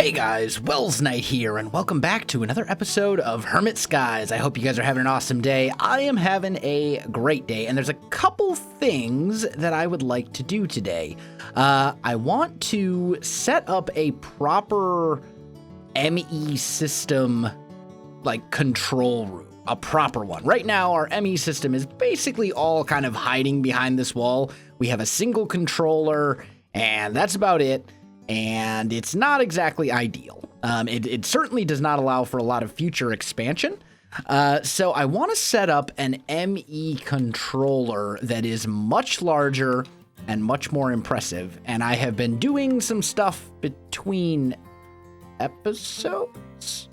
Hey guys, Welsknight here, and welcome back to another episode of Hermit Skies. I hope you guys are having an awesome day. I am having a great day, and there's a couple things that I would like to do today. I want to set up a proper ME system, like, control room. A proper one. Right now, our ME system is basically all kind of hiding behind this wall. We have a single controller, and that's about it. And it's not exactly ideal. It certainly does not allow for a lot of future expansion. So I want to set up an ME controller that is much larger and much more impressive. And I have been doing some stuff between episodes.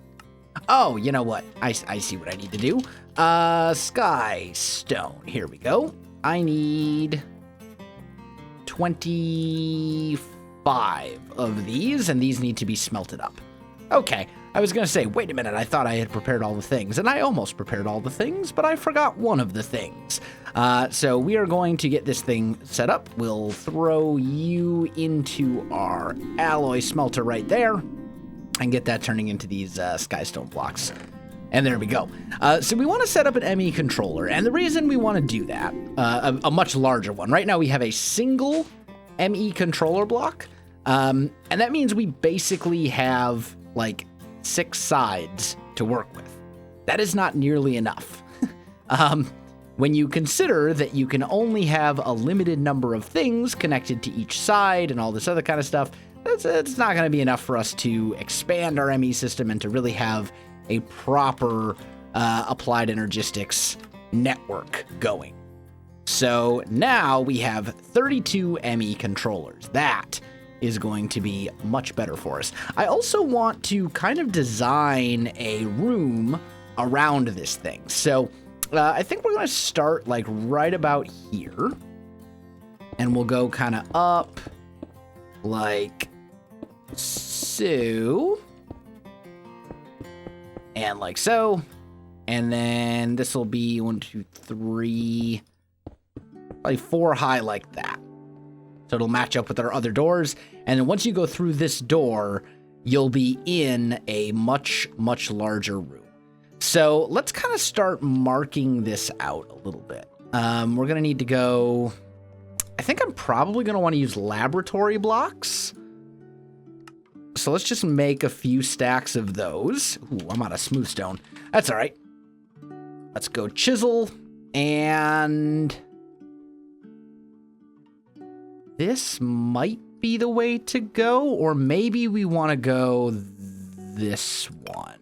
Oh, you know what? I see what I need to do. Skystone. Here we go. I need 25 of these, and these need to be smelted up. Okay, I was gonna say, wait a minute, I thought I had prepared all the things, and I almost prepared all the things, but I forgot one of the things. So we are going to get this thing set up. We'll throw you into our alloy smelter right there, and get that turning into these skystone blocks. And there we go. So we want to set up an ME controller, and the reason we want to do that, a much larger one. Right now we have a single ME controller block, and that means we basically have like 6 sides to work with. That is not nearly enough. When you consider that you can only have a limited number of things connected to each side and all this other kind of stuff, it's not going to be enough for us to expand our ME system and to really have a proper applied energistics network going. So now we have 32 ME controllers. That is going to be much better for us. I also want to kind of design a room around this thing. So I think we're going to start like right about here. And we'll go kind of up like so. And like so. And then this will be 1, 2, 3... like 4 high like that. So it'll match up with our other doors. And then once you go through this door, you'll be in a much, much larger room. So let's kind of start marking this out a little bit. We're going to need to go... I think I'm probably going to want to use laboratory blocks. So let's just make a few stacks of those. Ooh, I'm out of smooth stone. That's all right. Let's go chisel and... this might be the way to go, or maybe we want to go this one.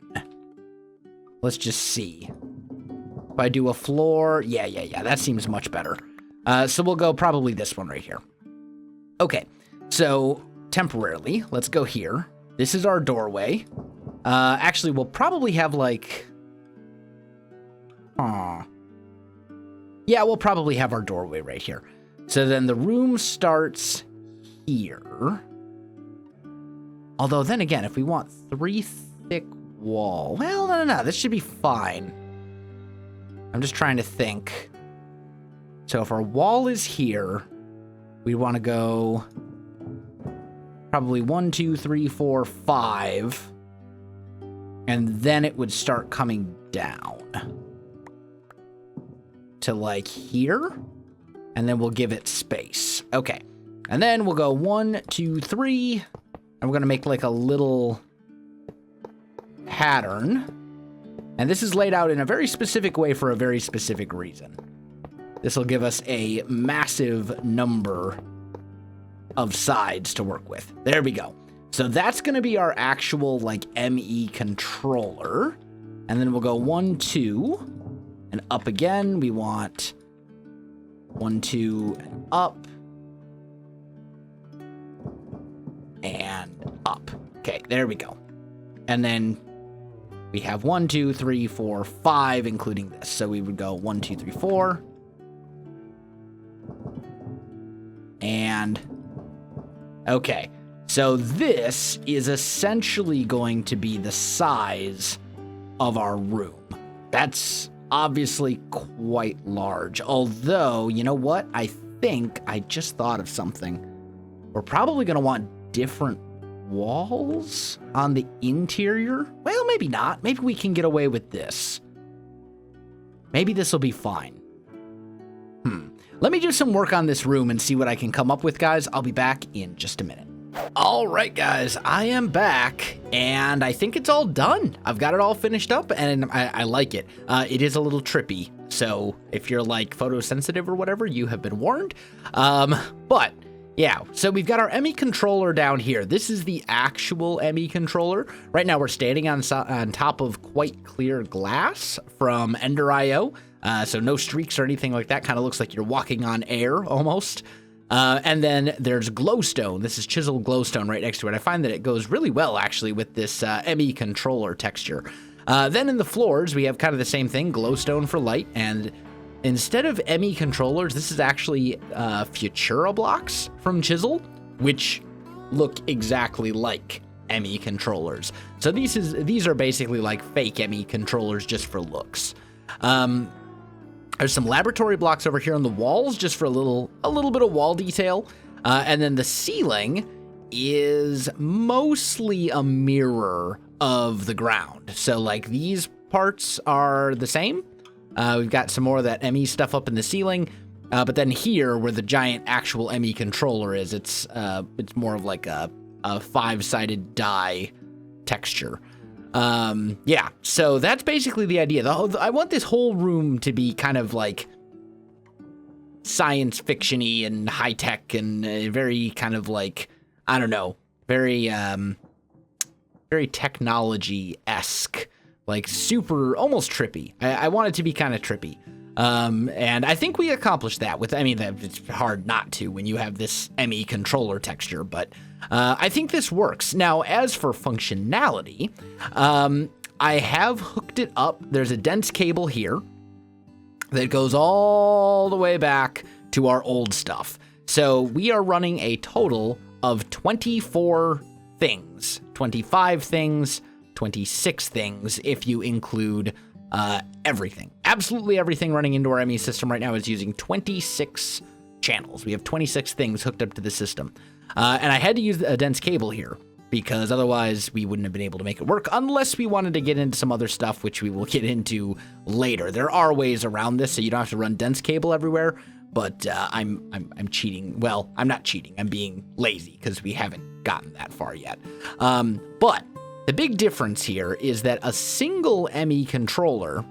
Let's just see. If I do a floor, yeah, that seems much better. So we'll go probably this one right here. Okay, so temporarily, let's go here. This is our doorway. Actually, we'll probably have like... yeah, we'll probably have our doorway right here. So then the room starts here. Although then again, if we want 3 thick wall, well, no, this should be fine. I'm just trying to think. So if our wall is here, we want to go probably 1, 2, 3, 4, 5. And then it would start coming down to like here. And then we'll give it space. Okay. And then we'll go 1, 2, 3. And we're going to make like a little pattern. And this is laid out in a very specific way for a very specific reason. This will give us a massive number of sides to work with. There we go. So that's going to be our actual like ME controller. And then we'll go 1, 2. And up again, we want... 1, 2, and up. And up. Okay, there we go. And then we have 1, 2, 3, 4, 5, including this. So we would go 1, 2, 3, 4. And okay. So this is essentially going to be the size of our room. That's obviously quite large. Although, you know what? I think I just thought of something. We're probably going to want different walls on the interior? Well, maybe not. Maybe we can get away with this. Maybe this will be fine. Let me do some work on this room and see what I can come up with, guys. I'll be back in just a minute. All right, guys, I am back, and I think it's all done. I've got it all finished up, and I like it. It is a little trippy, so if you're, like, photosensitive or whatever, you have been warned. But, yeah, so we've got our Emmy Controller down here. This is the actual Emmy Controller. Right now, we're standing on top of quite clear glass from Ender.io. So no streaks or anything like that. Kind of looks like you're walking on air almost. And then there's Glowstone. This is chiseled Glowstone right next to it. I find that it goes really well, actually, with this Emmy Controller texture. Then in the floors, we have kind of the same thing, Glowstone for light. And instead of Emmy Controllers, this is actually Futura blocks from Chisel, which look exactly like Emmy Controllers. So these are basically like fake Emmy Controllers just for looks. There's some laboratory blocks over here on the walls just for a little bit of wall detail. And then the ceiling is mostly a mirror of the ground. So like these parts are the same. We've got some more of that Emmy stuff up in the ceiling. But then here where the giant actual Emmy controller is, it's more of like a 5-sided die texture. Yeah, so that's basically the idea. I want this whole room to be kind of like science fiction-y and high-tech and very kind of like, I don't know, very technology-esque, like super, almost trippy. I want it to be kind of trippy. And I think we accomplished that with, I mean, it's hard not to when you have this Emmy controller texture, but I think this works. Now, as for functionality, I have hooked it up. There's a dense cable here that goes all the way back to our old stuff. So we are running a total of 24 things, 25 things, 26 things, if you include everything. Absolutely everything running into our Emmy system right now is using 26 channels. We have 26 things hooked up to the system. And I had to use a dense cable here because otherwise we wouldn't have been able to make it work unless we wanted to get into some other stuff, which we will get into later. There are ways around this, so you don't have to run dense cable everywhere, but I'm cheating. Well, I'm not cheating. I'm being lazy because we haven't gotten that far yet. But the big difference here is that a single Emmy controller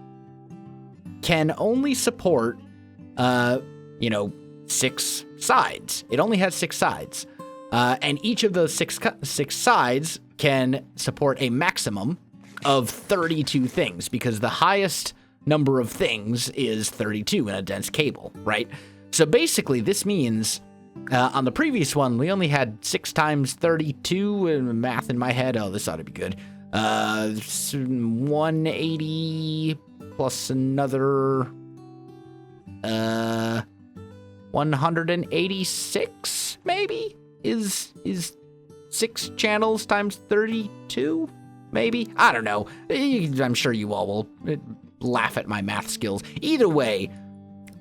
can only support, 6 sides. It only has 6 sides. And each of those six sides can support a maximum of 32 things because the highest number of things is 32 in a dense cable, right? So basically this means on the previous one, we only had 6 times 32 and math in my head. Oh, this ought to be good. 180 plus another 186 maybe is 6 channels times 32 maybe. I don't know. I'm sure you all will laugh at my math skills. Either way,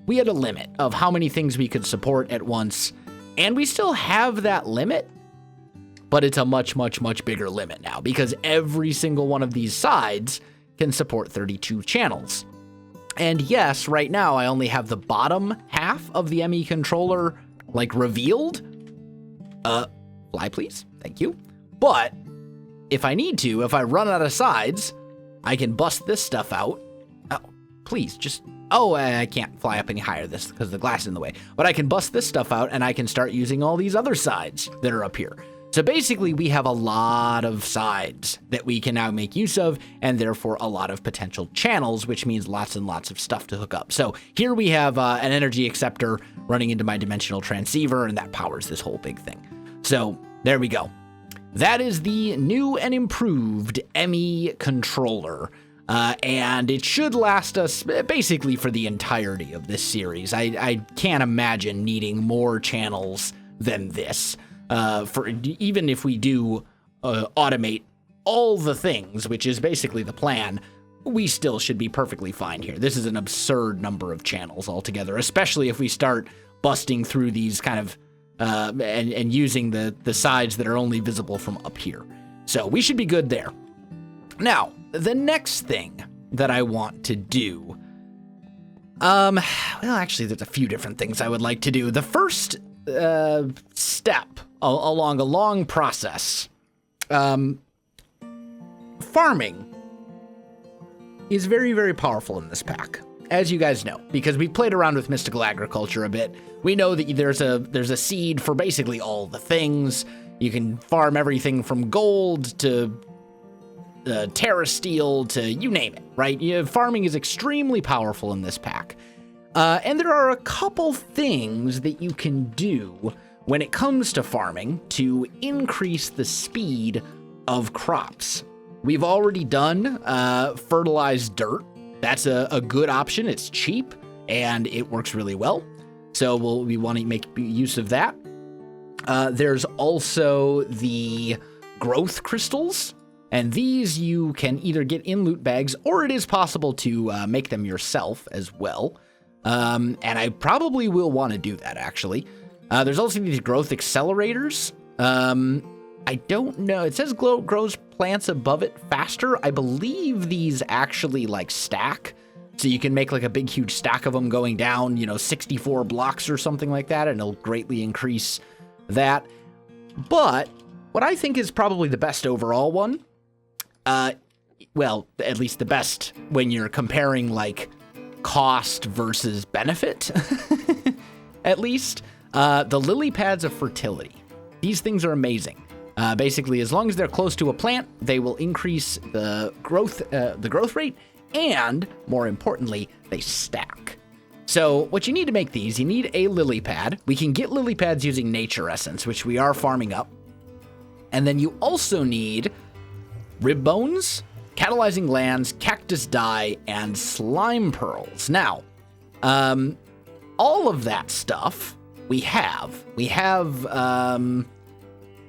we had a limit of how many things we could support at once, and we still have that limit, but it's a much, much, much bigger limit now because every single one of these sides can support 32 channels. And yes, right now I only have the bottom half of the Emmy controller like revealed. Fly please, thank you. But if I need to, if I run out of sides, I can bust this stuff out. Oh, please, just, I can't fly up any higher this because the glass is in the way. But I can bust this stuff out and I can start using all these other sides that are up here. So basically, we have a lot of sides that we can now make use of, and therefore a lot of potential channels, which means lots and lots of stuff to hook up. So here we have an energy acceptor running into my dimensional transceiver, and that powers this whole big thing. So there we go. That is the new and improved Emmy controller. And it should last us basically for the entirety of this series. I can't imagine needing more channels than this. For even if we do automate all the things, which is basically the plan, we still should be perfectly fine here. This is an absurd number of channels altogether, especially if we start busting through these kind of and using the sides that are only visible from up here. So we should be good there. Now, the next thing that I want to do, well, actually, there's a few different things I would like to do. The first step along a long process, farming is very, very powerful in this pack, as you guys know, because we've played around with mystical agriculture a bit. We know that there's a seed for basically all the things. You can farm everything from gold to terra steel to you name it, right? Farming is extremely powerful in this pack. And there are a couple things that you can do when it comes to farming to increase the speed of crops. We've already done fertilized dirt. That's a good option. It's cheap and it works really well. So we want to make use of that. There's also the growth crystals, and these you can either get in loot bags or it is possible to make them yourself as well. And I probably will want to do that actually. There's also these growth accelerators. I don't know. It says grows plants above it faster. I believe these actually like stack. So you can make like a big, huge stack of them going down, 64 blocks or something like that, and it'll greatly increase that. But what I think is probably the best overall one, well, at least the best when you're comparing like cost versus benefit, at least, the lily pads of fertility. These things are amazing. Basically, as long as they're close to a plant, they will increase the growth rate, and more importantly, they stack. So what you need to make these, you need a lily pad. We can get lily pads using nature essence, which we are farming up. And then you also need rib bones, catalyzing glands, cactus dye, and slime pearls. Now, all of that stuff we have. We have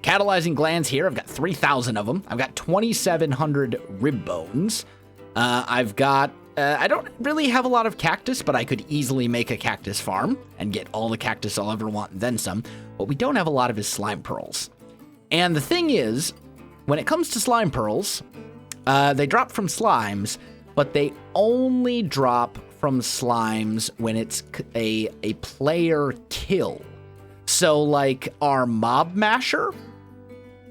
catalyzing glands here. I've got 3,000 of them. I've got 2,700 rib bones. I've got, I don't really have a lot of cactus, but I could easily make a cactus farm and get all the cactus I'll ever want and then some. What we don't have a lot of is slime pearls. And the thing is, when it comes to slime pearls, they drop from slimes, but they only drop from slimes when it's a player kill. So like our mob masher,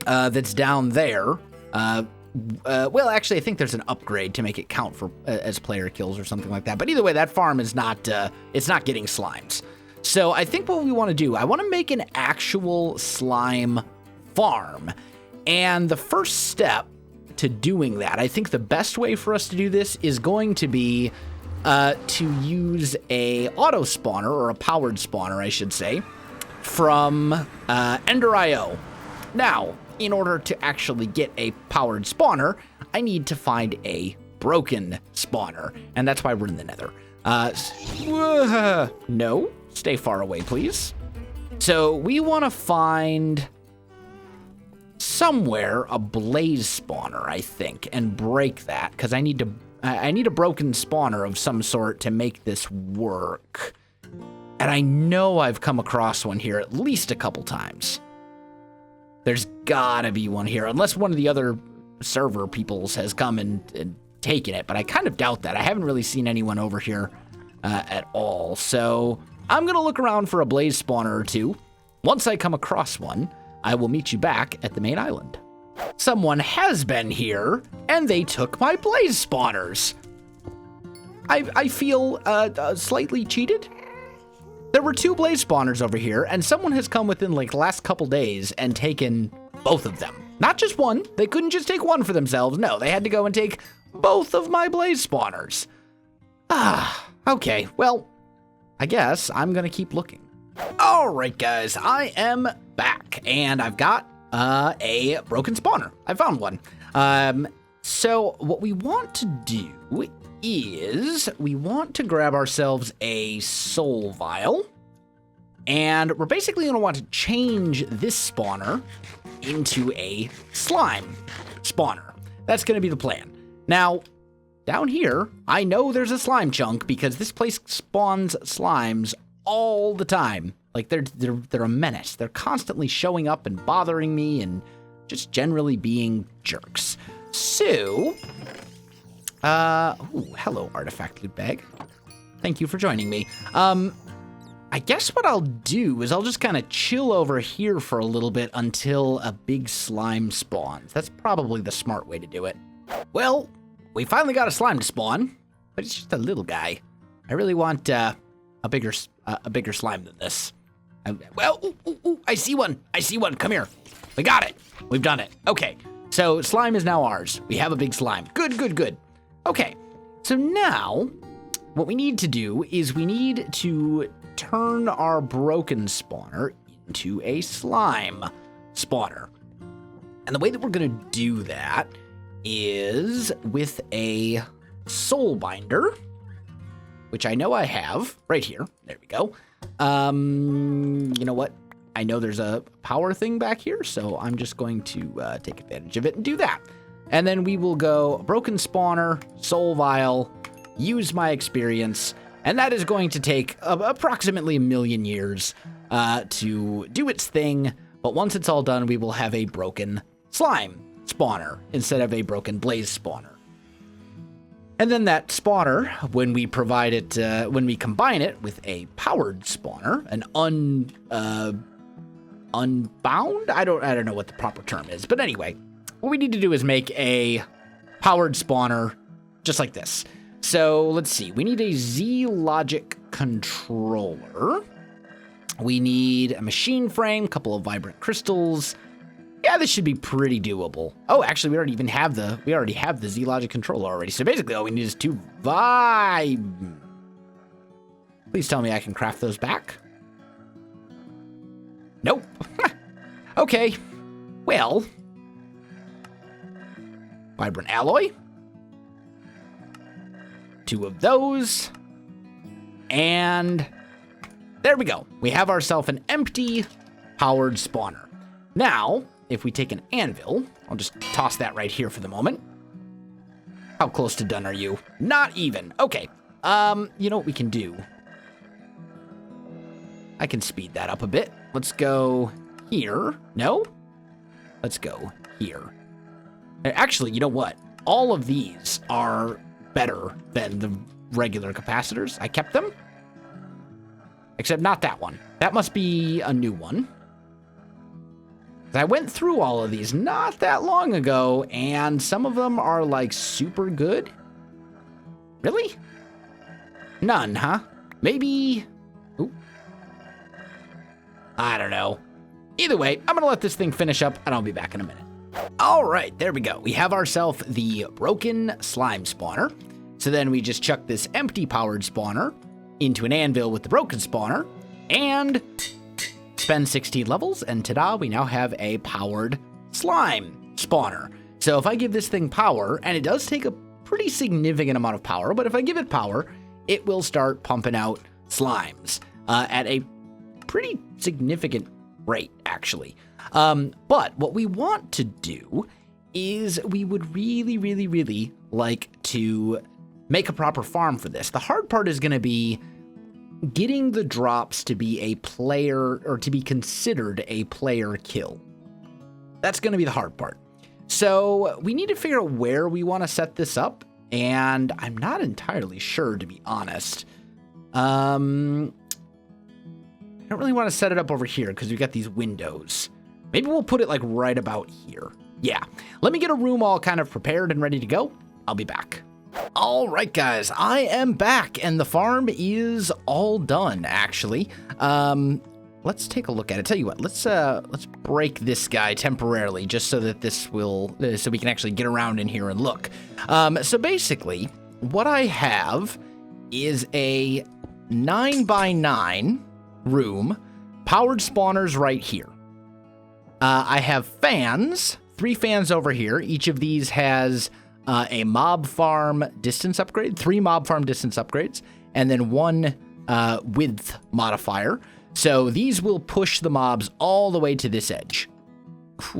that's down there. Well, actually, I think there's an upgrade to make it count for as player kills or something like that. But either way, that farm is not, it's not getting slimes. So I think what we want to do, I want to make an actual slime farm. And the first step to doing that, I think the best way for us to do this is going to be to use a auto spawner, or a powered spawner, I should say, from Ender.io. Now, in order to actually get a powered spawner, I need to find a broken spawner, and that's why we're in the nether. No, stay far away, please. So we want to find somewhere a blaze spawner, I think, and break that, because I need a broken spawner of some sort to make this work. And I know I've come across one here at least a couple times. There's gotta be one here, unless one of the other server peoples has come and taken it, but I kind of doubt that. I haven't really seen anyone over here at all. So I'm gonna look around for a blaze spawner or two. Once I come across one, I will meet you back at the main island. Someone has been here, and they took my blaze spawners. I feel slightly cheated. There were 2 blaze spawners over here, and someone has come within like the last couple days and taken both of them. Not just one. They couldn't just take one for themselves. No, they had to go and take both of my blaze spawners. Okay. Well, I guess I'm gonna keep looking. All right, guys, I am back, and I've got a broken spawner. I found one. So what we want to do is we want to grab ourselves a soul vial, and we're basically going to want to change this spawner into a slime spawner. That's going to be the plan. Now, down here, I know there's a slime chunk because this place spawns slimes all the time. Like, they're a menace. They're constantly showing up and bothering me and just generally being jerks. So, hello, artifact loot bag. Thank you for joining me. I guess what I'll do is I'll just kind of chill over here for a little bit until a big slime spawns. That's probably the smart way to do it. Well, we finally got a slime to spawn, but it's just a little guy. I really want a bigger slime than this. I see one. Come here. We got it. We've done it. Okay, so slime is now ours. We have a big slime. Good. Okay, so now what we need to do is we need to turn our broken spawner into a slime spawner. And the way that we're going to do that is with a soul binder, which I know I have right here. There we go. You know what? I know there's a power thing back here, so I'm just going to take advantage of it and do that. And then we will go broken spawner, soul vial, use my experience, and that is going to take approximately 1 million years to do its thing. But once it's all done, we will have a broken slime spawner instead of a broken blaze spawner. And then that spawner, when we provide it, when we combine it with a powered spawner, an unbound? I don't know what the proper term is, but anyway, what we need to do is make a powered spawner just like this. So let's see, we need a Z-Logic controller. We need a machine frame, a couple of vibrant crystals. Yeah, this should be pretty doable. Oh, actually, we already have the Z-Logic controller already. So basically, all we need is 2 vibe. Please tell me I can craft those back. Nope. Okay. Well, vibrant alloy. 2 of those. And there we go. We have ourselves an empty powered spawner. Now, if we take an anvil, I'll just toss that right here for the moment. How close to done are you? Not even. Okay. You know what we can do? I can speed that up a bit. Let's go here. No? Let's go here. Actually, you know what? All of these are better than the regular capacitors. I kept them. Except not that one. That must be a new one. I went through all of these not that long ago, and some of them are, like, super good. Really? None, huh? Maybe... Ooh. I don't know. Either way, I'm gonna let this thing finish up, and I'll be back in a minute. All right, there we go. We have ourselves the broken slime spawner. So then we just chuck this empty powered spawner into an anvil with the broken spawner, and... spend 16 levels, and ta-da, we now have a powered slime spawner. So if I give this thing power, and it does take a pretty significant amount of power, but if I give it power, it will start pumping out slimes at a pretty significant rate, actually. But what we want to do is we would really like to make a proper farm for this. The hard part is going to be getting the drops to be a player, or to be considered a player kill. That's going to be the hard part. So we need to figure out where we want to set this up, and I'm not entirely sure, to be honest. I don't really want to set it up over here because we've got these windows. Maybe we'll put it like right about here. Yeah, let me get a room all kind of prepared and ready to go. I'll be back. All right, guys, I am back, and the farm is all done, actually. Let's take a look at it. Tell you what, let's break this guy temporarily, just so that this will, so we can actually get around in here and look. So basically, what I have is a 9x9 room, powered spawners right here. I have fans, 3 fans over here. Each of these has a mob farm distance upgrade, 3 mob farm distance upgrades, and then 1 width modifier. So these will push the mobs all the way to this edge.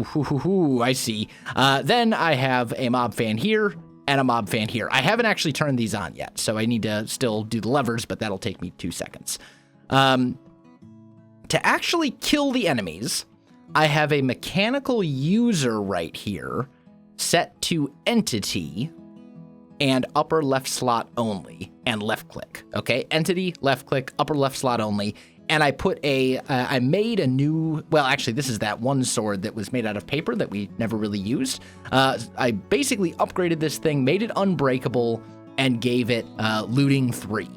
I see. Then I have a mob fan here and a mob fan here. I haven't actually turned these on yet, so I need to still do the levers, but that'll take me 2 seconds. to actually kill the enemies, I have a mechanical user right here set to entity and upper left slot only and left click. Okay, entity, left click, upper left slot only. And I put I made a new, well, actually, this is that one sword that was made out of paper that we never really used. I basically upgraded this thing, made it unbreakable, and gave it looting 3.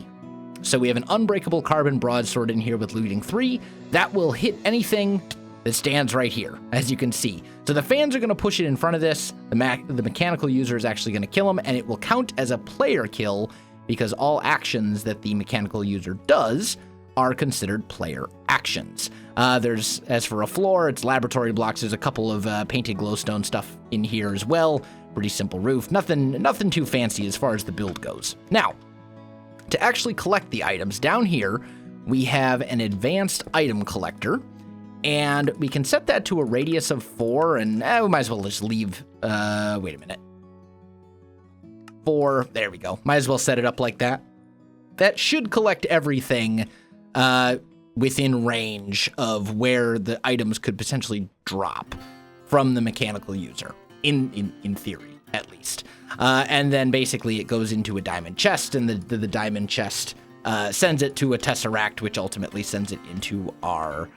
So we have an unbreakable carbon broadsword in here with looting 3. That will hit anything that stands right here, as you can see. So the fans are going to push it in front of this. The mechanical user is actually going to kill him, and it will count as a player kill because all actions that the mechanical user does are considered player actions. As for a floor, it's laboratory blocks. There's a couple of painted glowstone stuff in here as well. Pretty simple roof. Nothing too fancy as far as the build goes. Now, to actually collect the items, down here, we have an advanced item collector, and we can set that to a radius of 4, and we might as well just leave, wait a minute. 4, there we go. Might as well set it up like that. That should collect everything within range of where the items could potentially drop from the mechanical user, in theory, at least. And then basically it goes into a diamond chest, and the diamond chest sends it to a tesseract, which ultimately sends it into our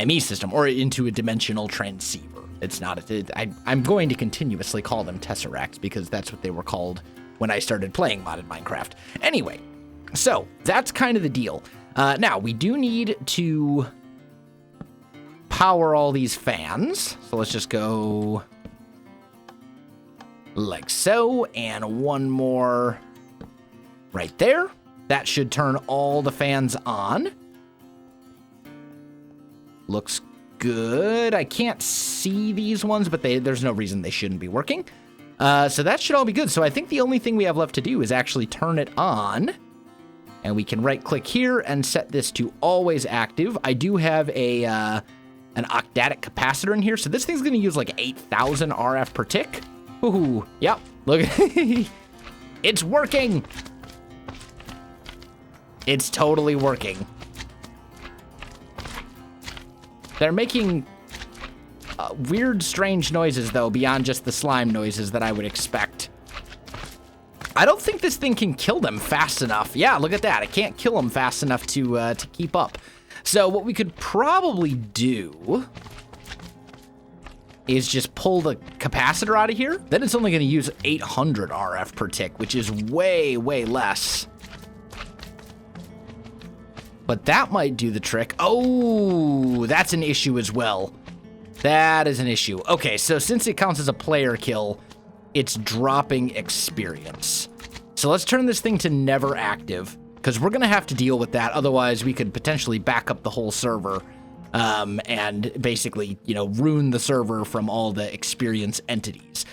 ME system, or into a dimensional transceiver. It's not, I'm going to continuously call them tesseracts because that's what they were called when I started playing modded Minecraft. Anyway, so that's kind of the deal. Now, we do need to power all these fans. So let's just go like so, and one more right there. That should turn all the fans on. Looks good. I can't see these ones, but there's no reason they shouldn't be working. So that should all be good. So I think the only thing we have left to do is actually turn it on. And we can right-click here and set this to always active. I do have an octatic capacitor in here, so this thing's going to use like 8,000 RF per tick. Ooh, yep, look. It's working. It's totally working. They're making weird, strange noises, though, beyond just the slime noises that I would expect. I don't think this thing can kill them fast enough. Yeah, look at that. It can't kill them fast enough to keep up. So what we could probably do is just pull the capacitor out of here. Then it's only going to use 800 RF per tick, which is way, way less. But that might do the trick. Oh, that's an issue as well. That is an issue. Okay, so since it counts as a player kill, it's dropping experience. So let's turn this thing to never active, because we're going to have to deal with that. Otherwise, we could potentially back up the whole server and basically, ruin the server from all the experience entities.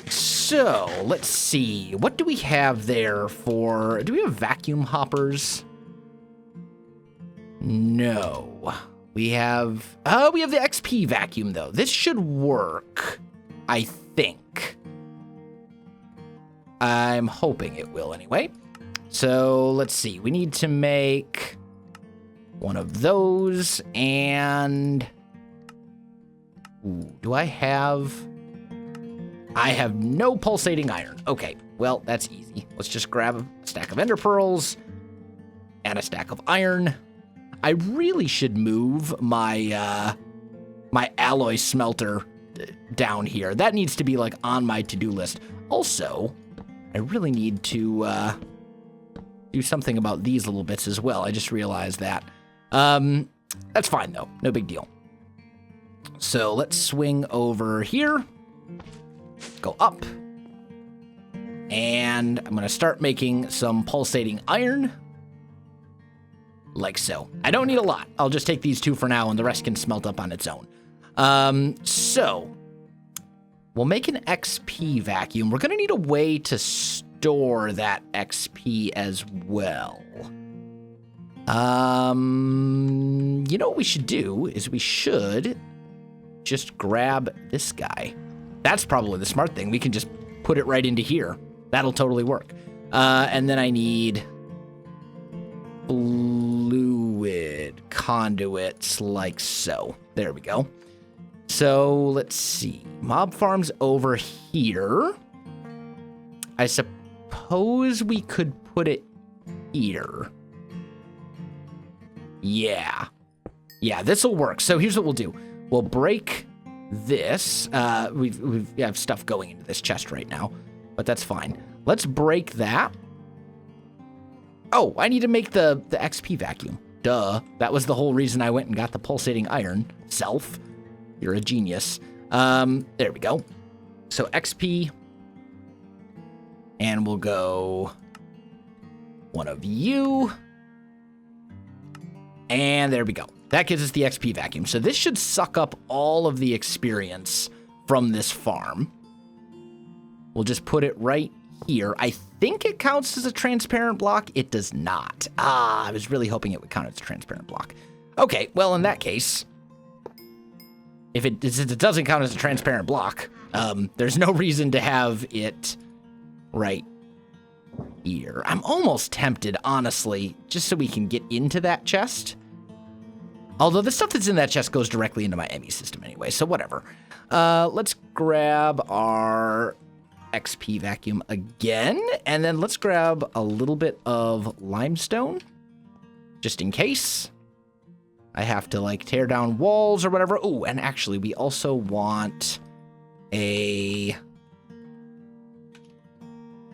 So let's see. What do we have there for... Do we have vacuum hoppers? No. We have... Oh, we have the XP vacuum, though. This should work, I think. I'm hoping it will anyway. So let's see. We need to make one of those, and ooh, do I have no pulsating iron. Okay, well, that's easy. Let's just grab a stack of ender pearls and a stack of iron. I really should move my my alloy smelter down here. That needs to be like on my to-do list. Also, I really need to do something about these little bits as well. I just realized that. That's fine, though. No big deal. So let's swing over here. Go up. And I'm going to start making some pulsating iron. Like so. I don't need a lot. I'll just take these 2 for now, and the rest can smelt up on its own. So we'll make an XP vacuum. We're going to need a way to store that XP as well. You know what we should do is we should just grab this guy. That's probably the smart thing. We can just put it right into here. That'll totally work. And then I need fluid conduits like so. There we go. So let's see. Mob farms over here. I suppose we could put it here. Yeah. Yeah, this will work. So here's what we'll do. We'll break this. We have stuff going into this chest right now, but that's fine. Let's break that. Oh, I need to make the XP vacuum. Duh. That was the whole reason I went and got the pulsating iron. Self. You're a genius. There we go. So XP. And we'll go one of you. And there we go. That gives us the XP vacuum. So this should suck up all of the experience from this farm. We'll just put it right here. I think it counts as a transparent block. It does not. I was really hoping it would count as a transparent block. Okay, well, in that case, since it doesn't count as a transparent block, there's no reason to have it right here. I'm almost tempted, honestly, just so we can get into that chest. Although the stuff that's in that chest goes directly into my Emmy system anyway, so whatever. Let's grab our XP vacuum again, and then let's grab a little bit of limestone, just in case I have to, like, tear down walls or whatever. Oh, and actually, we also want a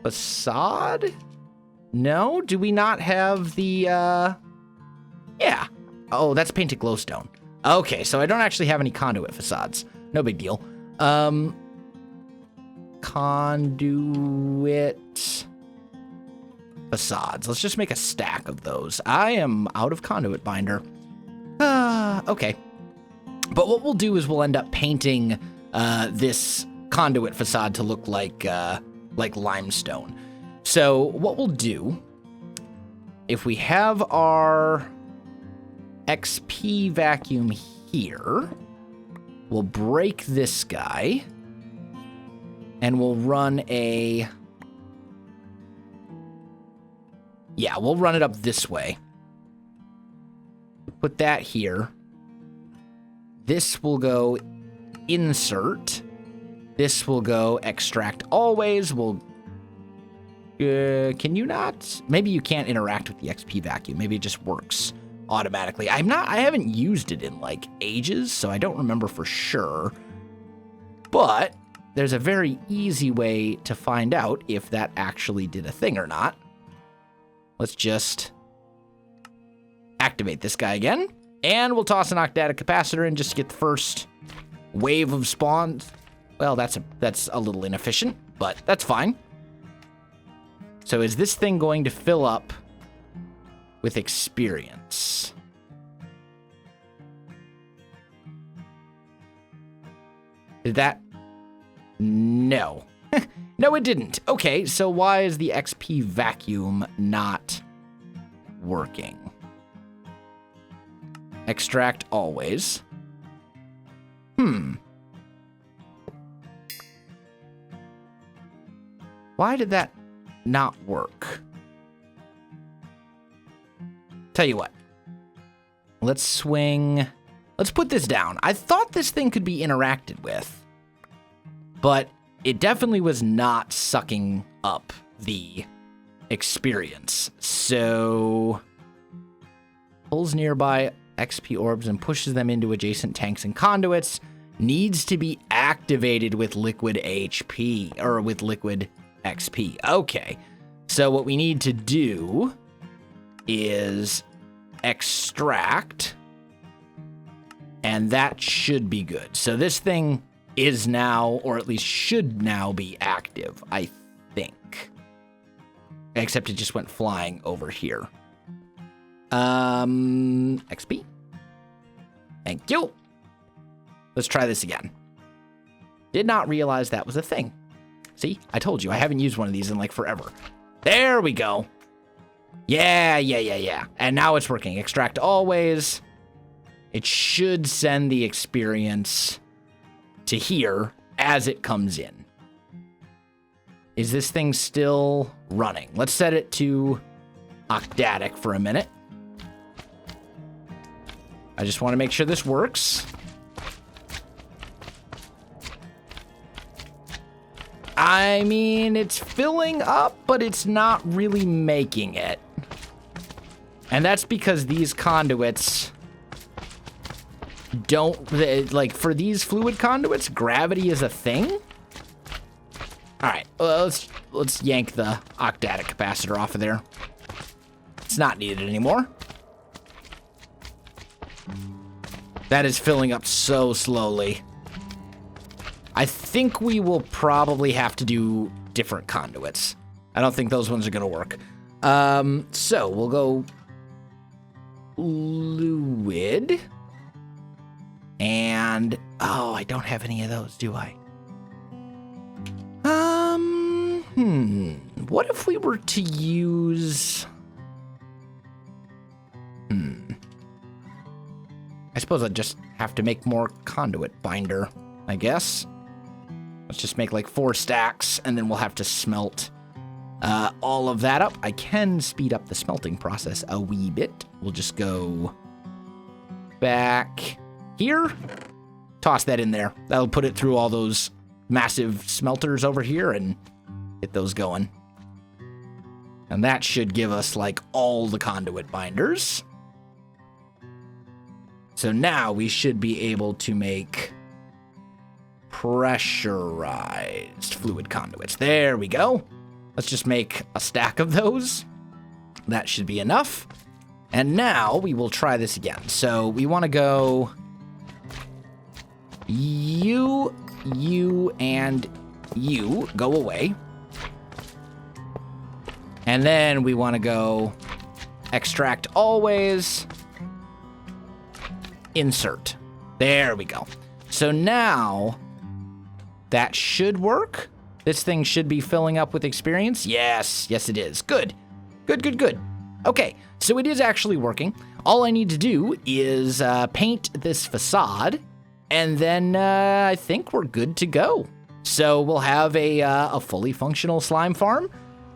facade? No? Do we not have the, yeah. Oh, that's painted glowstone. Okay, so I don't actually have any conduit facades. No big deal. Conduit facades. Let's just make a stack of those. I am out of conduit binder. Okay. But what we'll do is we'll end up painting this conduit facade to look like limestone. So what we'll do, if we have our XP vacuum here, we'll break this guy, and we'll run a... Yeah, we'll run it up this way. Put that here. This will go insert. This will go extract always. We'll... can you not? Maybe you can't interact with the XP vacuum. Maybe it just works automatically. I haven't used it in like ages, so I don't remember for sure. But there's a very easy way to find out if that actually did a thing or not. Let's just activate this guy again, and we'll toss an octadic capacitor in just to get the first wave of spawns. Well, that's a little inefficient, but that's fine. So is this thing going to fill up with experience? Did that? No. No, it didn't. Okay, so why is the XP vacuum not working? Extract always. Why did that not work? Tell you what. Let's swing. Let's put this down. I thought this thing could be interacted with, but it definitely was not sucking up the experience. So pulls nearby XP orbs and pushes them into adjacent tanks and conduits. Needs to be activated with liquid HP, or with liquid XP. Okay, so what we need to do is extract, and that should be good. So this thing is now, or at least should now be active, I think. Except it just went flying over here. XP. Thank you. Let's try this again. Did not realize that was a thing. See, I told you, I haven't used one of these in like forever. There we go. Yeah. And now it's working. Extract always. It should send the experience to here as it comes in. Is this thing still running? Let's set it to octadic for a minute. I just want to make sure this works. I mean, it's filling up, but it's not really making it. And that's because these conduits don't, like, for these fluid conduits, gravity is a thing. All right, let's yank the octadic capacitor off of there. It's not needed anymore. That is filling up so slowly. I think we will probably have to do different conduits. I don't think those ones are gonna work. So we'll go fluid. And, oh, I don't have any of those, do I? What if we were to use... I suppose I'd just have to make more conduit binder, I guess. Let's just make like 4 stacks, and then we'll have to smelt all of that up. I can speed up the smelting process a wee bit. We'll just go back here. Toss that in there. That'll put it through all those massive smelters over here and get those going. And that should give us like all the conduit binders. So now we should be able to make pressurized fluid conduits. There we go. Let's just make a stack of those. That should be enough. And now we will try this again. So we want to go you, and you go away. And then we want to go extract always, insert. There we go. So now that should work. This thing should be filling up with experience. Yes, yes it is. Good, good, good, good. Okay, so it is actually working. All I need to do is paint this facade, and then I think we're good to go. So we'll have a fully functional slime farm,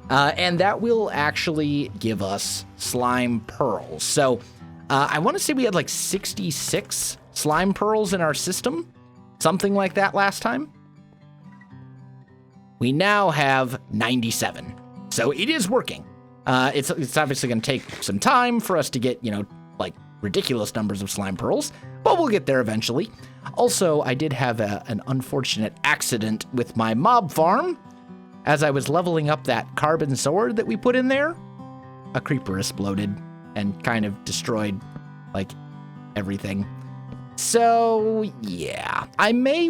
and that will actually give us slime pearls. So I want to say we had like 66 slime pearls in our system, something like that last time. We now have 97, so it is working. It's obviously going to take some time for us to get, you know, like ridiculous numbers of slime pearls, but we'll get there eventually. Also, I did have an unfortunate accident with my mob farm. As I was leveling up that carbon sword that we put in there, a creeper exploded and kind of destroyed, like, everything. So, yeah, I may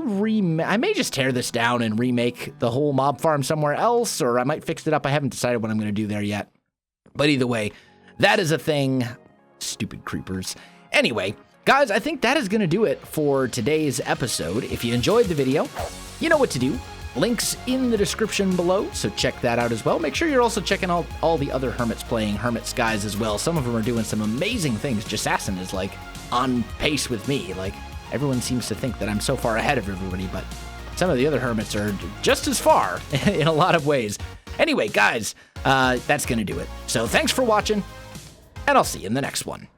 just tear this down and remake the whole mob farm somewhere else, or I might fix it up. I haven't decided what I'm going to do there yet. But either way, that is a thing. Stupid creepers. Anyway, guys, I think that is going to do it for today's episode. If you enjoyed the video, you know what to do. Links in the description below, so check that out as well. Make sure you're also checking out all the other hermits playing Hermit Skies as well. Some of them are doing some amazing things. Jasassin is, like, on pace with me. Like, everyone seems to think that I'm so far ahead of everybody, but some of the other hermits are just as far in a lot of ways. Anyway, guys, that's going to do it. So thanks for watching, and I'll see you in the next one.